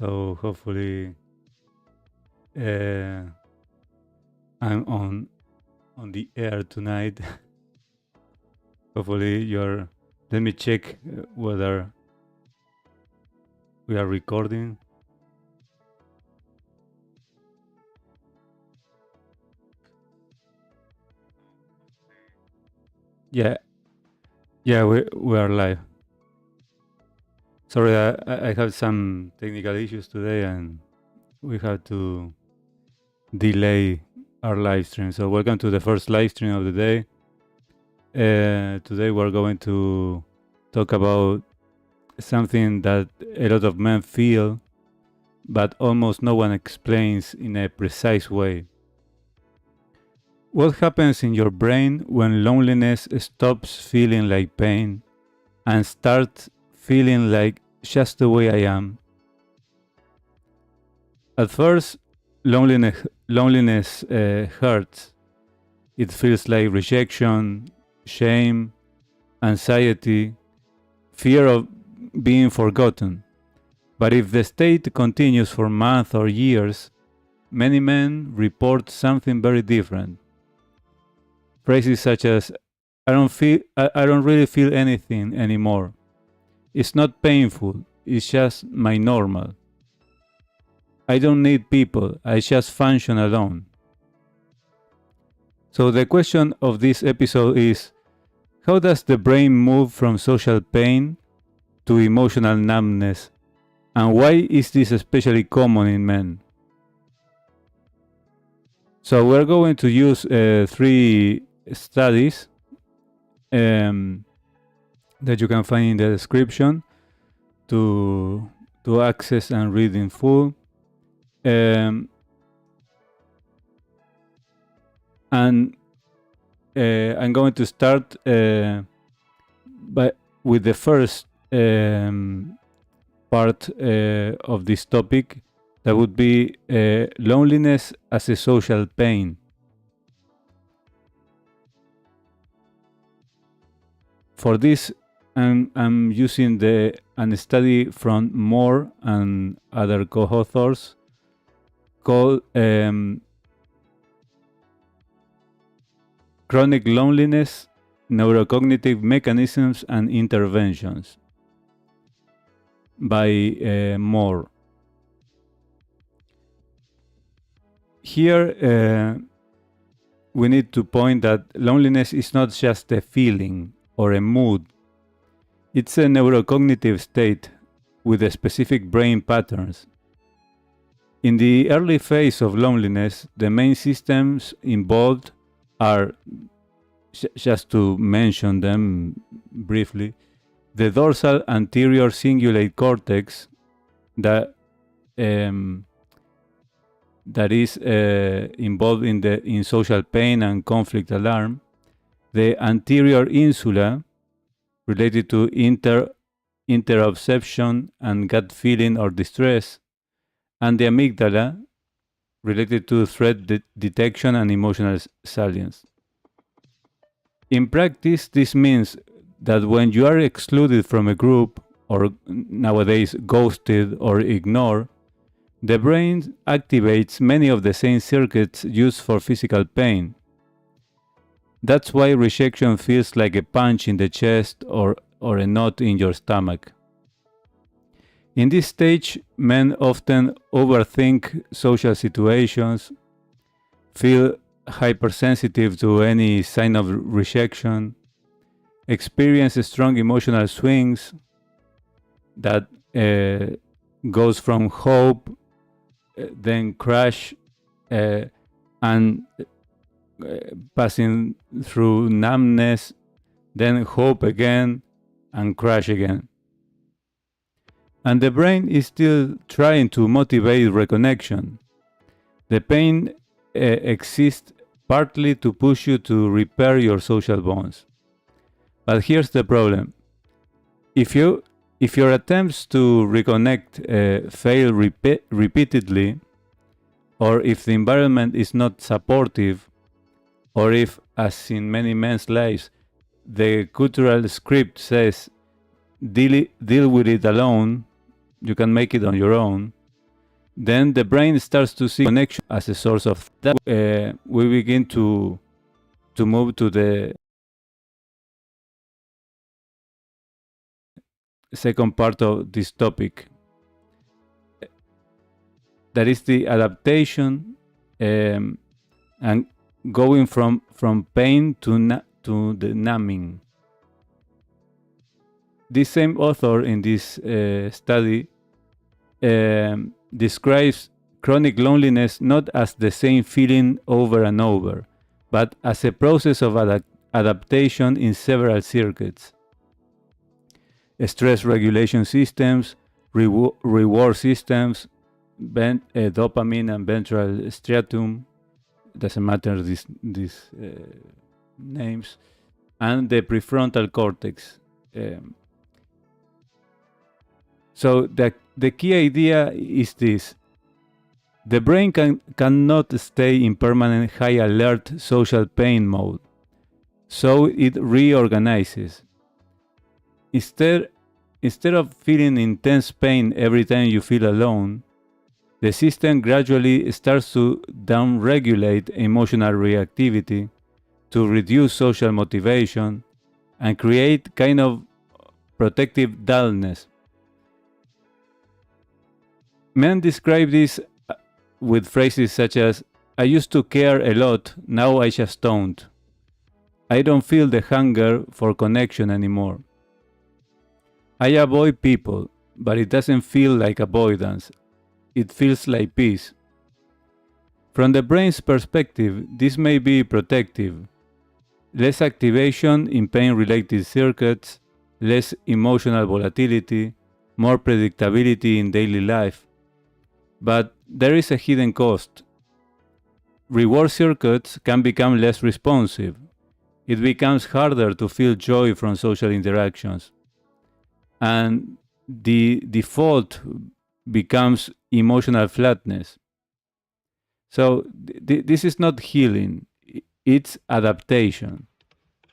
So hopefully uh, I'm on the air tonight. Hopefully you're. Let me check whether we are recording. Yeah, we are live. Sorry, I have some technical issues today, and we have to delay our live stream. So welcome to the first live stream of the day. Today we're going to talk about something that a lot of men feel, but almost no one explains in a precise way. What happens in your brain when loneliness stops feeling like pain and starts feeling like just the way I am? At first, loneliness hurts. It feels like rejection, shame, anxiety, fear of being forgotten. But if the state continues for months or years, many men report something very different. Phrases such as, I don't really feel anything anymore. It's not painful, is just my normal. I don't need people, I just function alone. So the question of this episode is, how does the brain move from social pain to emotional numbness? And why is this especially common in men? So we're going to use 3 studies that you can find in the description to access and read in full. And I'm going to start with the first part of this topic, that would be loneliness as a social pain. For this, I'm using a study from Morr and other co-authors called Chronic Loneliness, Neurocognitive Mechanisms and Interventions by Morr. Here we need to point that loneliness is not just a feeling or a mood. It's a neurocognitive state with a specific brain patterns. In the early phase of loneliness, the main systems involved are, just to mention them briefly, the dorsal anterior cingulate cortex that is involved in social pain and conflict alarm, the anterior insula related to interoception and gut feeling or distress, and the amygdala related to threat detection and emotional salience. In practice, this means that when you are excluded from a group, or nowadays ghosted or ignored, the brain activates many of the same circuits used for physical pain. That's why rejection feels like a punch in the chest or a knot in your stomach. In this stage, men often overthink social situations, feel hypersensitive to any sign of rejection, experience strong emotional swings that goes from hope, then crash, and passing through numbness, then hope again, and crash again. And the brain is still trying to motivate reconnection. The pain exists partly to push you to repair your social bonds. But here's the problem. If your attempts to reconnect fail repeatedly, or if the environment is not supportive, or if, as in many men's lives, the cultural script says, deal with it alone, you can make it on your own, then the brain starts to see connection as a source of that. We begin to move to the second part of this topic. That is the adaptation and going from pain to the numbing. This same author in this study describes chronic loneliness not as the same feeling over and over, but as a process of adaptation in several circuits. Stress regulation systems, reward systems, dopamine and ventral striatum, doesn't matter these names, and the prefrontal cortex. So the key idea is this: the brain cannot stay in permanent high alert social pain mode, so it reorganizes. Instead of feeling intense pain every time you feel alone, the system gradually starts to downregulate emotional reactivity to reduce social motivation and create kind of protective dullness. Men describe this with phrases such as, I used to care a lot, now I just don't. I don't feel the hunger for connection anymore. I avoid people, but it doesn't feel like avoidance. It feels like peace. From the brain's perspective, this may be protective. Less activation in pain-related circuits, less emotional volatility, more predictability in daily life. But there is a hidden cost. Reward circuits can become less responsive. It becomes harder to feel joy from social interactions. And the default becomes emotional flatness. So this is not healing, it's adaptation.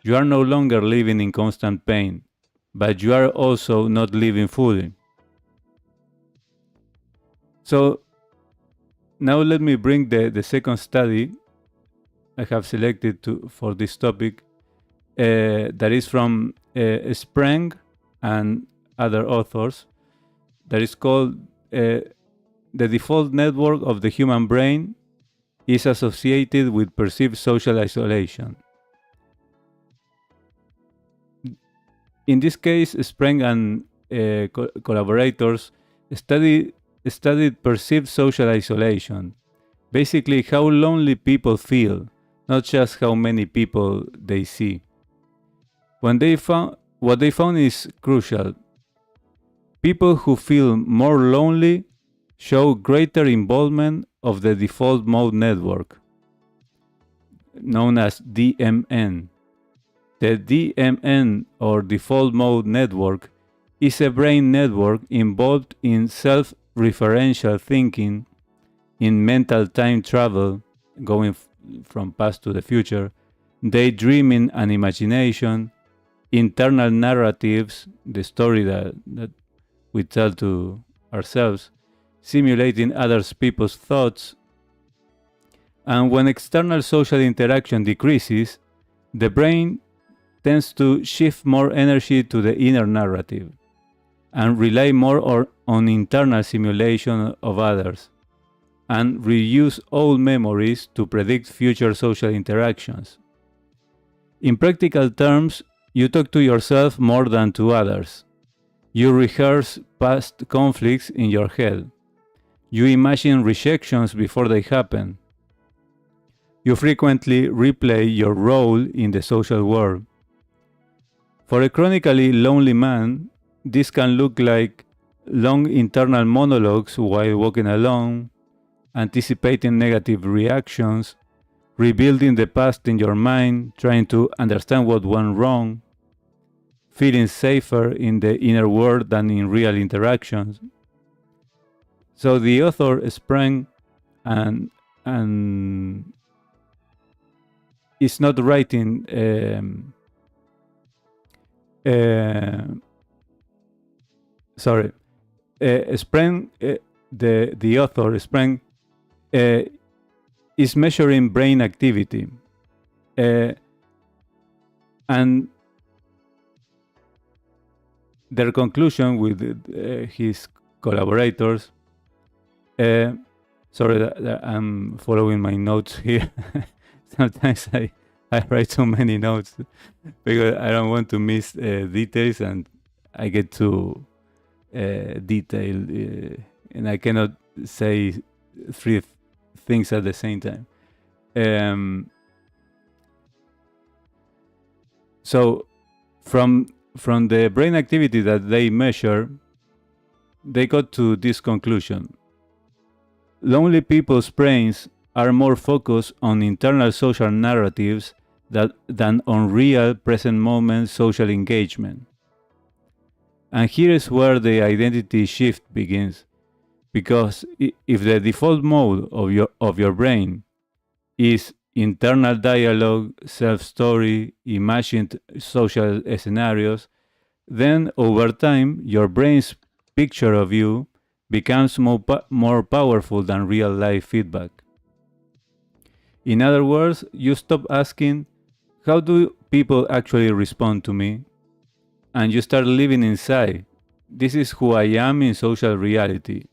You are no longer living in constant pain, but you are also not living fully. So now let me bring the second study I have selected for this topic, that is from Spreng and other authors, that is called The Default Network of the Human Brain is Associated with Perceived Social Isolation. In this case, Spreng and collaborators studied perceived social isolation, basically how lonely people feel, not just how many people they see. What they found is crucial. People who feel more lonely show greater involvement of the default mode network, known as DMN. The DMN, or default mode network, is a brain network involved in self-referential thinking, in mental time travel, going from past to the future, daydreaming and imagination, internal narratives, the story that we tell to ourselves, simulating other people's thoughts. And when external social interaction decreases, the brain tends to shift more energy to the inner narrative and rely more on internal simulation of others, and reuse old memories to predict future social interactions. In practical terms, you talk to yourself more than to others. You rehearse past conflicts in your head. You imagine rejections before they happen. You frequently replay your role in the social world. For a chronically lonely man, this can look like long internal monologues while walking alone, anticipating negative reactions, rebuilding the past in your mind, trying to understand what went wrong, feeling safer in the inner world than in real interactions. So the author Spreng and is not writing. Spreng, the author Spreng, is measuring brain activity, and their conclusion with his collaborators. Sorry that I'm following my notes here. Sometimes I write so many notes because I don't want to miss details, and I get too detailed, and I cannot say three things at the same time. So from the brain activity that they measure, they got to this conclusion. Lonely people's brains are more focused on internal social narratives than on real present moment social engagement. And here is where the identity shift begins, because if the default mode of your brain is internal dialogue, self-story, imagined social scenarios, then over time your brain's picture of you becomes more powerful than real life feedback. In other words, you stop asking, how do people actually respond to me? And you start living inside. This is who I am in social reality.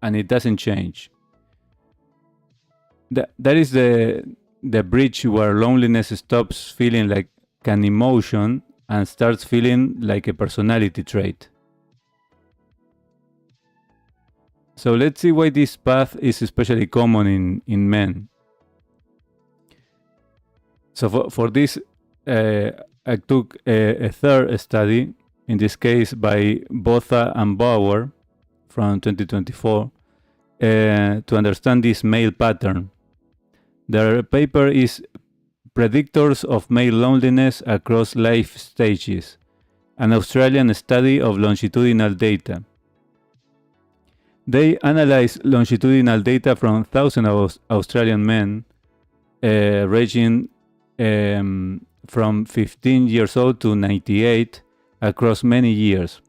and it doesn't change. That is the bridge where loneliness stops feeling like an emotion and starts feeling like a personality trait. So let's see why this path is especially common in men. So for this, I took a third study, in this case by Botha and Bauer from 2024, to understand this male pattern. Their paper is Predictors of Male Loneliness Across Life Stages, an Australian study of longitudinal data. They analyzed longitudinal data from thousands of Australian men ranging from 15 years old to 98 across many years.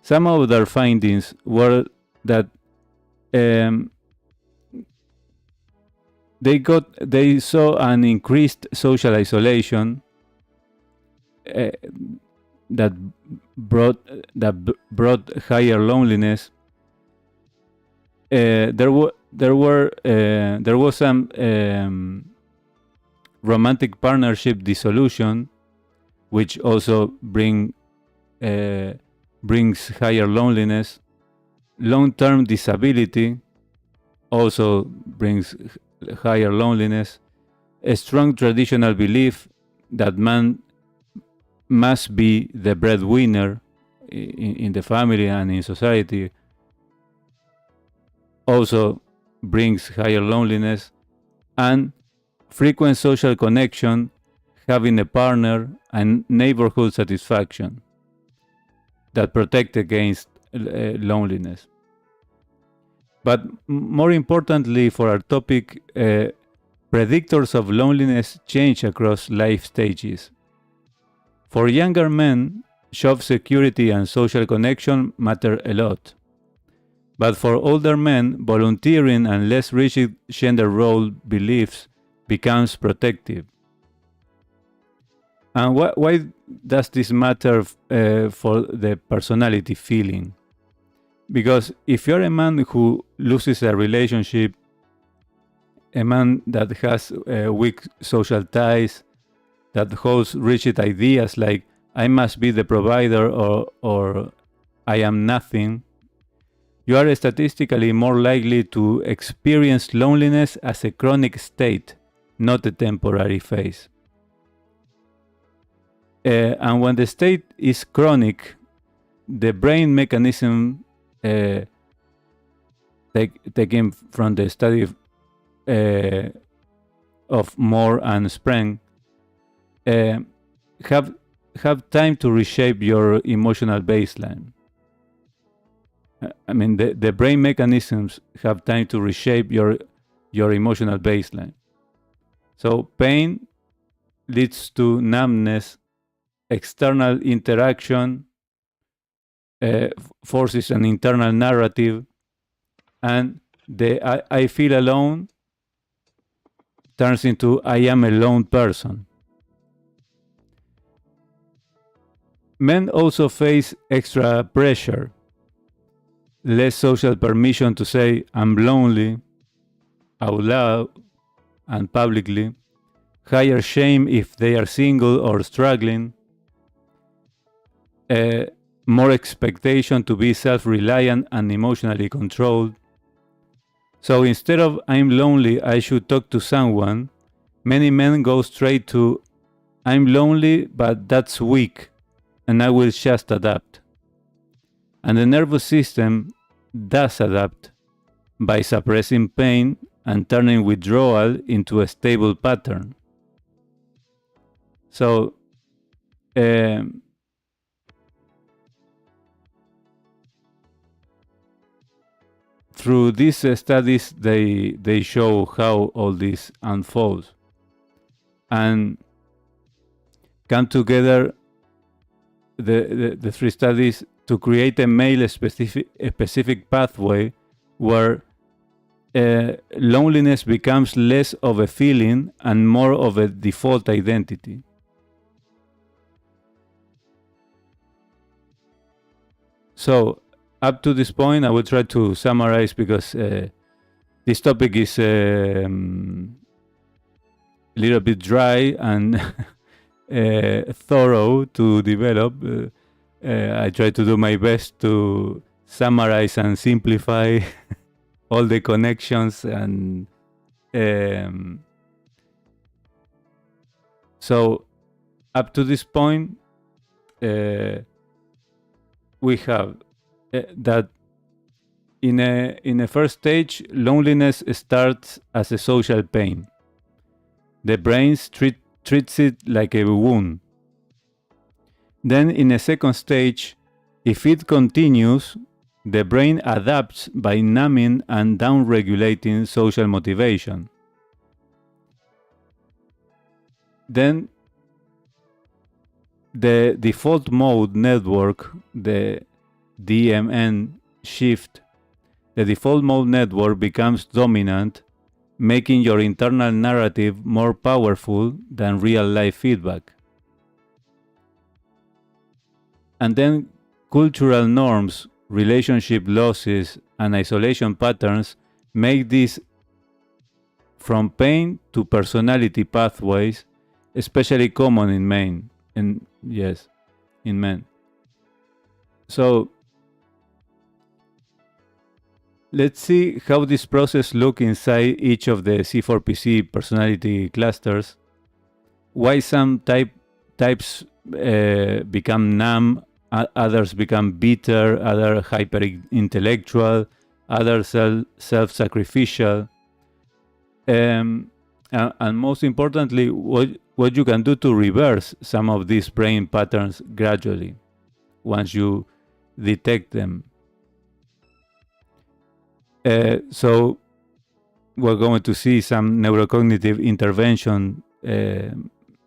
Some of their findings were that they saw an increased social isolation that brought higher loneliness. There was some romantic partnership dissolution, which also brings higher loneliness. Long-term disability also brings higher loneliness. A strong traditional belief that man must be the breadwinner in the family and in society also brings higher loneliness. And frequent social connection, having a partner, and neighborhood satisfaction that protect against loneliness. But more importantly for our topic, predictors of loneliness change across life stages. For younger men, job security and social connection matter a lot. But for older men, volunteering and less rigid gender role beliefs becomes protective. And why does this matter for the personality feeling? Because if you're a man who loses a relationship, a man that has weak social ties, that holds rigid ideas like I must be the provider or I am nothing, you are statistically more likely to experience loneliness as a chronic state, not a temporary phase. And when the state is chronic, the brain mechanism taken from the study of Morr and Spreng have time to reshape your emotional baseline. I mean, the brain mechanisms have time to reshape your emotional baseline. So pain leads to numbness, external interaction forces an internal narrative, and the I feel alone turns into I am a lone person. Men also face extra pressure, less social permission to say I'm lonely out loud and publicly, higher shame if they are single or struggling, more expectation to be self-reliant and emotionally controlled. So instead of I'm lonely, I should talk to someone, many men go straight to I'm lonely, but that's weak, and I will just adapt. And the nervous system does adapt by suppressing pain and turning withdrawal into a stable pattern. So through these studies, they show how all this unfolds and come together, the three studies, to create a male specific pathway where loneliness becomes less of a feeling and more of a default identity. So up to this point, I will try to summarize because this topic is a little bit dry and thorough to develop. I try to do my best to summarize and simplify all the connections, and so up to this point, we have that in a first stage, loneliness starts as a social pain. The brain treats it like a wound. Then in a second stage, if it continues, the brain adapts by numbing and downregulating social motivation. Then the default mode network, the DMN shift, the default mode network becomes dominant, making your internal narrative more powerful than real-life feedback. And then cultural norms, relationship losses, and isolation patterns make this from pain to personality pathways especially common in men. In men. So let's see how this process looks inside each of the C4PC personality clusters. Why some types become numb, others become bitter, others hyper-intellectual, others self-sacrificial. And most importantly, what you can do to reverse some of these brain patterns gradually once you detect them. So we're going to see some neurocognitive intervention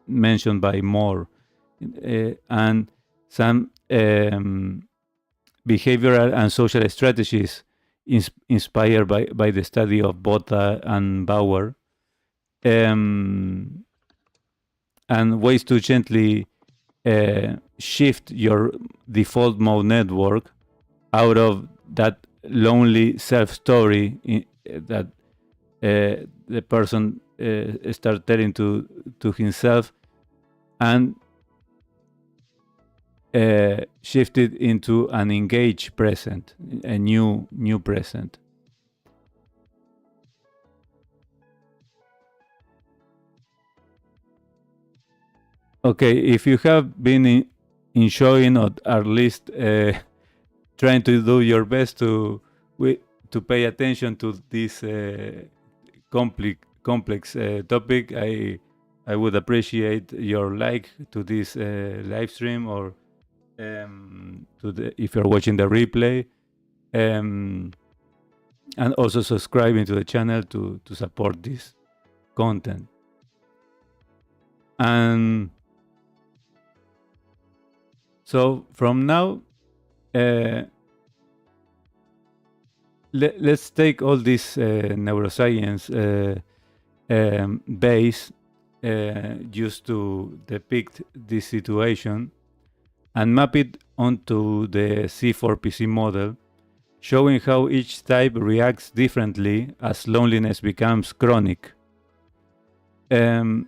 mentioned by Morr, and some behavioral and social strategies inspired by the study of Botha and Bauer, and ways to gently shift your default mode network out of that lonely self-story that the person starts telling to himself, and shift it into an engaged present, a new present. Okay, if you have been enjoying, or at least trying to do your best to pay attention to this complex topic, I would appreciate your like to this live stream, or if you're watching the replay, and also subscribing to the channel to support this content. And so from now, let's take all this neuroscience base used to depict this situation and map it onto the C4PC model, showing how each type reacts differently as loneliness becomes chronic. So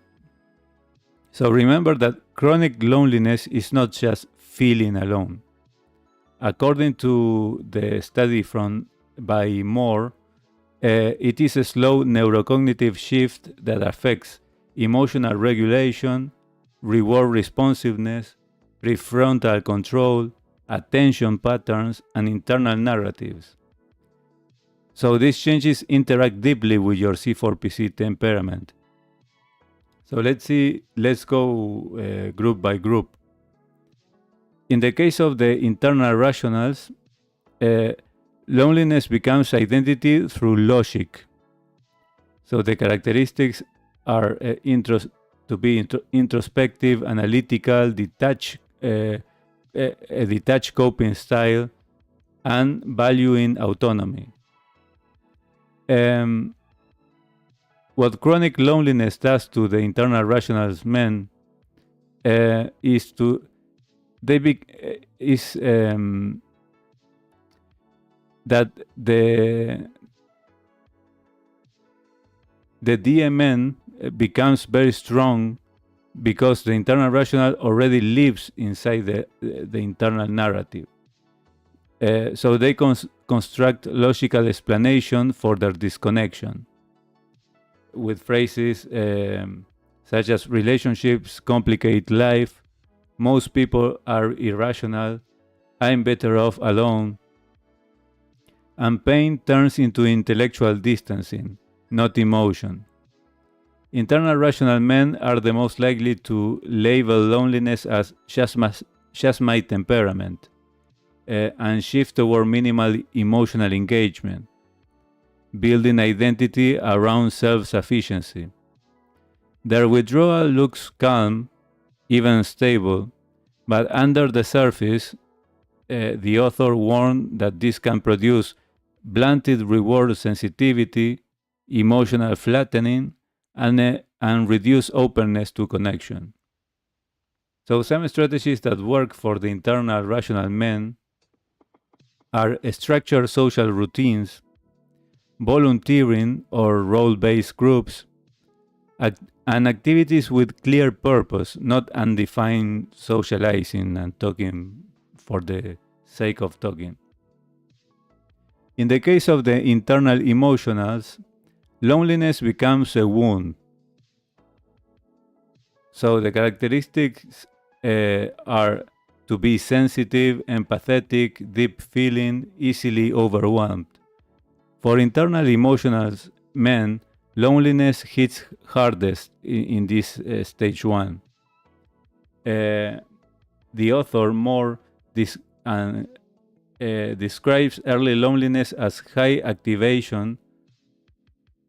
remember that chronic loneliness is not just feeling alone. According to the study by Morr, it is a slow neurocognitive shift that affects emotional regulation, reward responsiveness, prefrontal control, attention patterns, and internal narratives. So these changes interact deeply with your C4PC temperament. So let's go group by group. In the case of the internal rationals, loneliness becomes identity through logic. So the characteristics are introspective, analytical, detached, a detached coping style, and valuing autonomy. What chronic loneliness does to the internal rationals men is that the DMN becomes very strong because the internal rational already lives inside the internal narrative. So they construct logical explanation for their disconnection with phrases such as relationships complicate life, most people are irrational, I'm better off alone, and pain turns into intellectual distancing, not emotion. Internal rational men are the most likely to label loneliness as just my temperament and shift toward minimal emotional engagement, building identity around self-sufficiency. Their withdrawal looks calm, even stable, but under the surface, the author warned that this can produce blunted reward sensitivity, emotional flattening, and reduced openness to connection. So some strategies that work for the internal rational men are structured social routines, volunteering or role-based groups, and activities with clear purpose, not undefined socializing and talking for the sake of talking. In the case of the internal emotionals, loneliness becomes a wound. So the characteristics are to be sensitive, empathetic, deep feeling, easily overwhelmed. For internal emotionals men, loneliness hits hardest in this stage 1. The author Morr describes early loneliness as high activation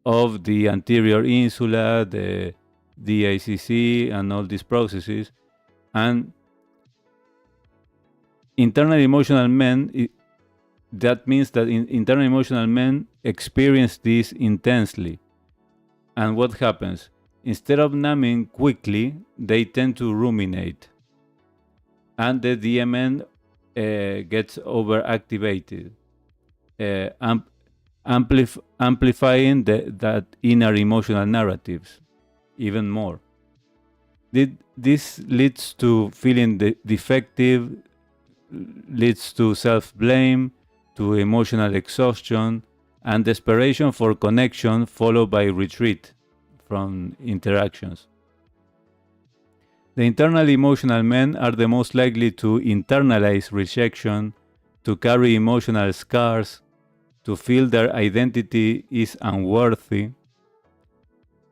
of the anterior insula, the DACC, and all these processes. And internal emotional men, that means that internal emotional men experience this intensely. And what happens? Instead of numbing quickly, they tend to ruminate. And the DMN gets overactivated, amplifying that inner emotional narratives even more. This leads to feeling defective, leads to self-blame, to emotional exhaustion, and desperation for connection, followed by retreat from interactions. The internal emotional men are the most likely to internalize rejection, to carry emotional scars, to feel their identity is unworthy.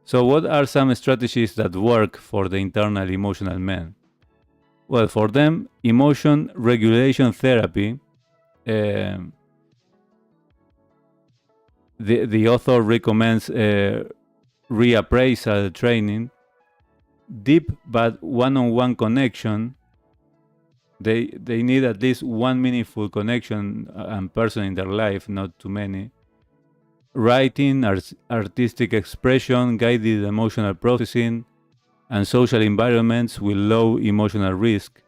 So what are some strategies that work for the internal emotional men? Well, for them, emotion regulation therapy, the author recommends reappraisal training, deep but one-on-one connection. They need at least one meaningful connection and person in their life, not too many. Writing, artistic expression, guided emotional processing, and social environments with low emotional risk.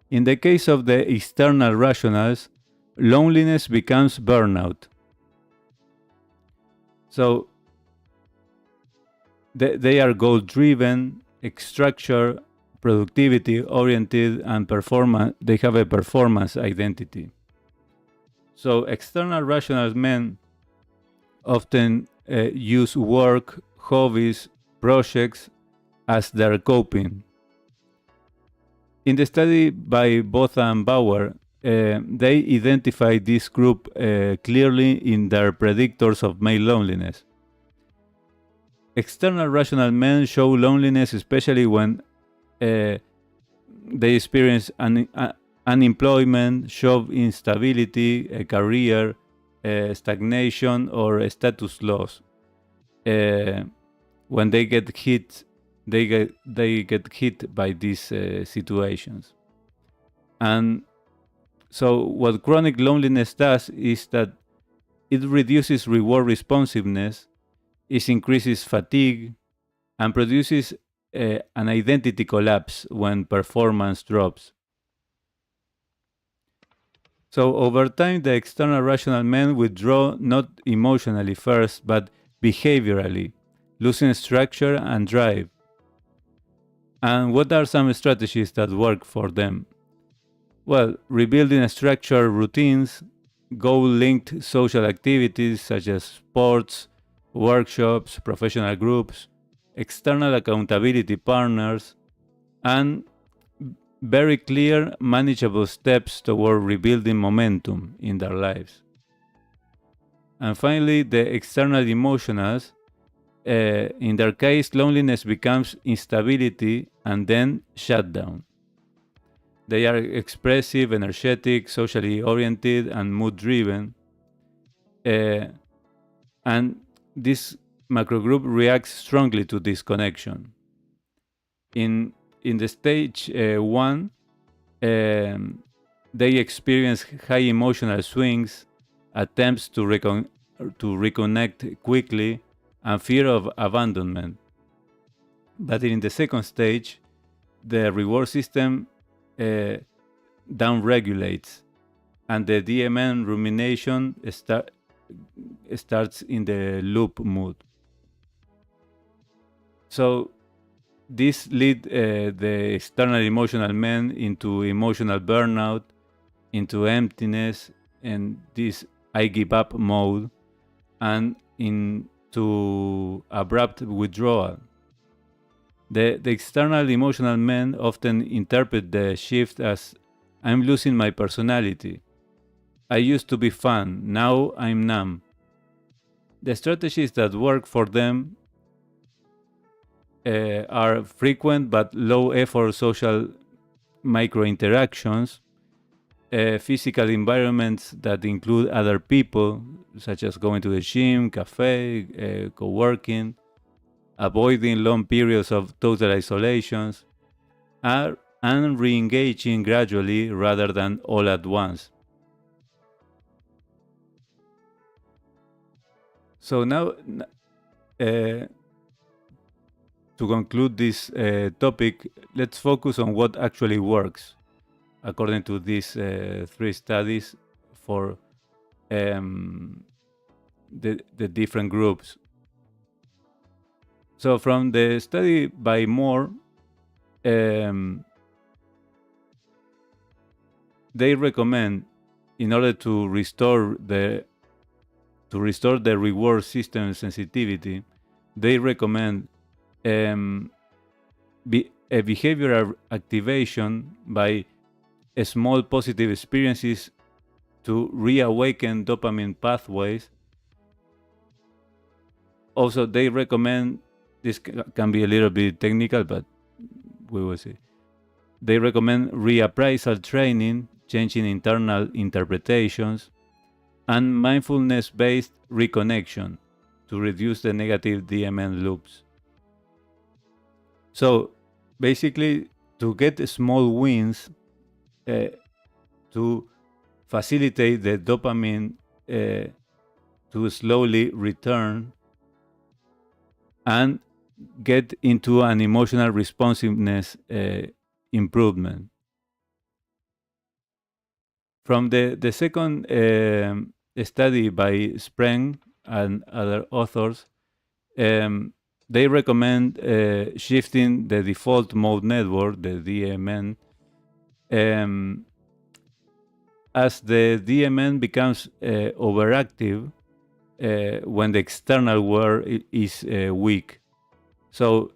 In the case of the external rationals, loneliness becomes burnout. So they are goal-driven, structure, productivity-oriented, and performance. They have a performance identity. So external rational men often use work, hobbies, projects as their coping. In the study by Botha and Bauer, they identify this group clearly in their predictors of male loneliness. External rational men show loneliness especially when they experience unemployment, job instability, a career, stagnation, or a status loss. When they get hit, they get hit by these situations. And so what chronic loneliness does is that it reduces reward responsiveness, it increases fatigue, and produces an identity collapse when performance drops. So over time, the external rational men withdraw not emotionally first, but behaviorally, losing structure and drive. And what are some strategies that work for them? Well, rebuilding structured routines, goal-linked social activities such as sports, workshops, professional groups, external accountability partners, and very clear, manageable steps toward rebuilding momentum in their lives. And finally, the external emotionals. In their case, loneliness becomes instability and then shutdown. They are expressive, energetic, socially oriented, and mood-driven. And this macrogroup reacts strongly to this connection. In the stage 1, they experience high emotional swings, attempts to reconnect quickly, and fear of abandonment. But in the second stage, the reward system downregulates, and the DMN rumination starts in the loop mood. So this leads the external emotional men into emotional burnout, into emptiness, and this I give up mode, and into abrupt withdrawal. The external emotional men often interpret the shift as I'm losing my personality. I used to be fun, now I'm numb. The strategies that work for them are frequent but low effort social micro interactions, physical environments that include other people, such as going to the gym, cafe, co-working, avoiding long periods of total isolations, and re-engaging gradually rather than all at once. So now, to conclude this topic, let's focus on what actually works, according to these 3 studies for the different groups. So from the study by Morr, they recommend, in order to restore the reward system sensitivity, they recommend a behavioral activation by small positive experiences to reawaken dopamine pathways. Also, they recommend, this can be a little bit technical, but we will see. They recommend reappraisal training, changing internal interpretations, and mindfulness-based reconnection to reduce the negative DMN loops. So basically, to get small wins, to facilitate the dopamine to slowly return and get into an emotional responsiveness improvement. From the second study by Spreng and other authors, they recommend shifting the default mode network, the DMN, as the DMN becomes overactive when the external world is weak. So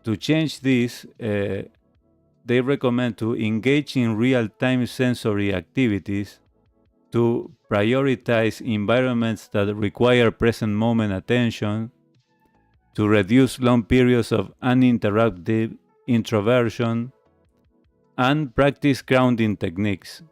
to change this, they recommend to engage in real-time sensory activities, to prioritize environments that require present moment attention, to reduce long periods of uninterrupted introversion, and practice grounding techniques.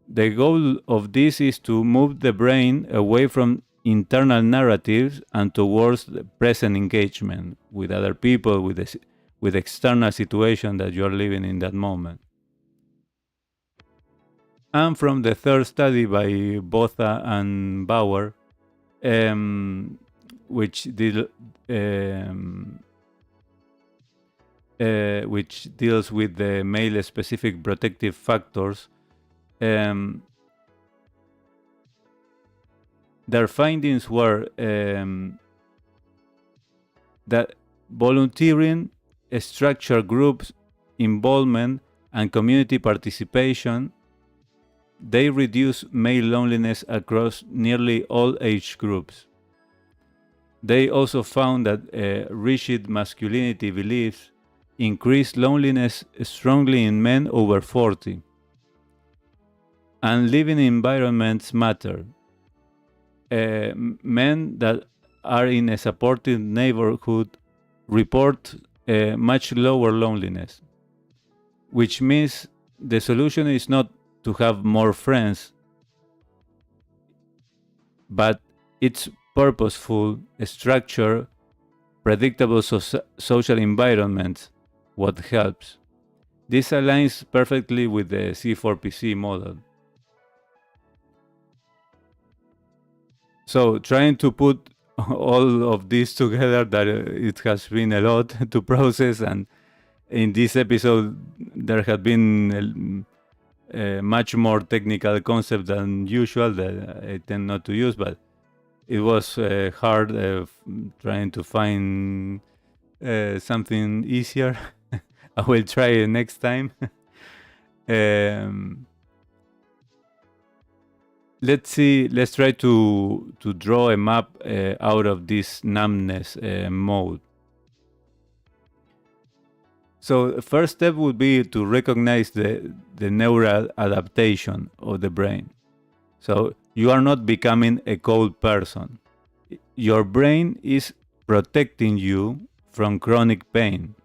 The goal of this is to move the brain away from internal narratives and towards the present engagement with other people, with external situation that you are living in that moment. And from the third study by Botha and Bauer, which deals with the male-specific protective factors, their findings were that volunteering, structured groups, involvement, and community participation, they reduce male loneliness across nearly all age groups. They also found that rigid masculinity beliefs increase loneliness strongly in men over 40. And living environments matter. Men that are in a supportive neighborhood report much lower loneliness, which means the solution is not to have more friends, but it's purposeful, structured, predictable social environments what helps. This aligns perfectly with the C4PC model. So trying to put all of this together, that it has been a lot to process, and in this episode there have been much more technical concept than usual that I tend not to use, but it was hard trying to find something easier. I will try it next time. Let's try to draw a map out of this numbness mode. So the first step would be to recognize the neural adaptation of the brain. So you are not becoming a cold person. Your brain is protecting you from chronic pain.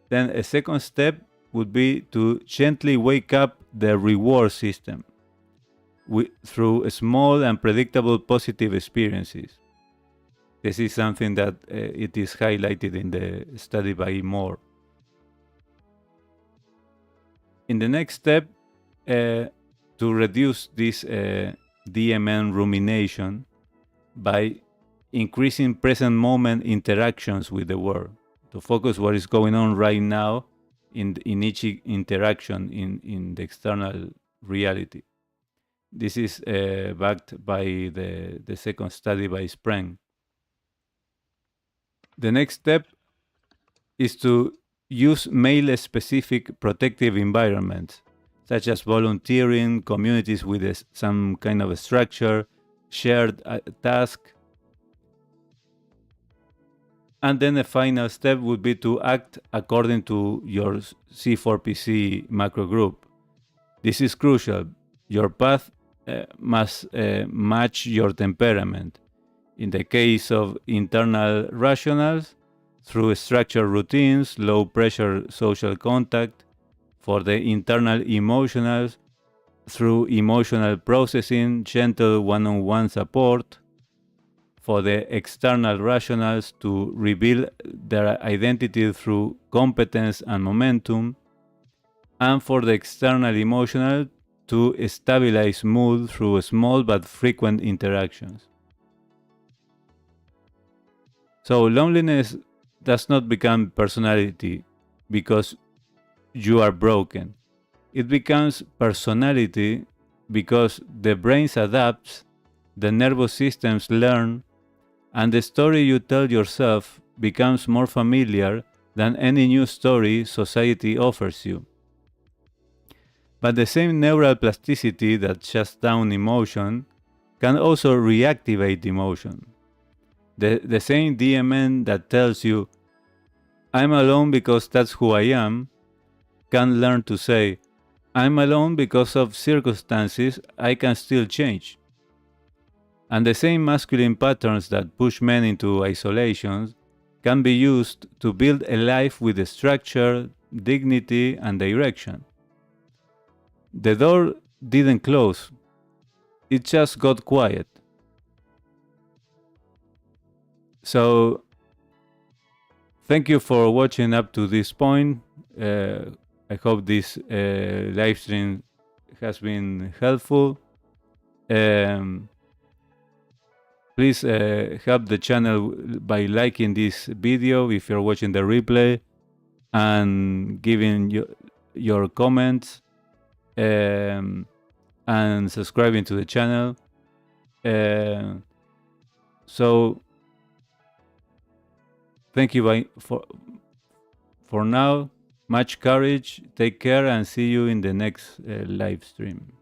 Then a second step would be to gently wake up the reward system through small and predictable positive experiences. This is something that it is highlighted in the study by Morr. In the next step, to reduce this DMN rumination by increasing present moment interactions with the world, to focus what is going on right now in each interaction in the external reality. This is backed by the second study by Spreng. The next step is to use male-specific protective environments, such as volunteering, communities with some kind of a structure, shared task. And then the final step would be to act according to your C4PC macro group. This is crucial. Your path must match your temperament. In the case of internal rationals, through structured routines, low pressure social contact. For the internal emotionals, through emotional processing, gentle one-on-one support. For the external rationals, to reveal their identity through competence and momentum. And for the external emotional, to stabilize mood through small but frequent interactions. So loneliness does not become personality because you are broken. It becomes personality because the brain adapts, the nervous systems learn, and the story you tell yourself becomes more familiar than any new story society offers you. But the same neural plasticity that shuts down emotion can also reactivate emotion. The same DMN that tells you, I'm alone because that's who I am, can learn to say, I'm alone because of circumstances I can still change. And the same masculine patterns that push men into isolation can be used to build a life with structure, dignity, and direction. The door didn't close, it just got quiet. So, thank you for watching up to this point. I hope this live stream has been helpful. Please help the channel by liking this video if you're watching the replay, and giving your comments, and subscribing to the channel. So thank you for now. Much courage. Take care and see you in the next live stream.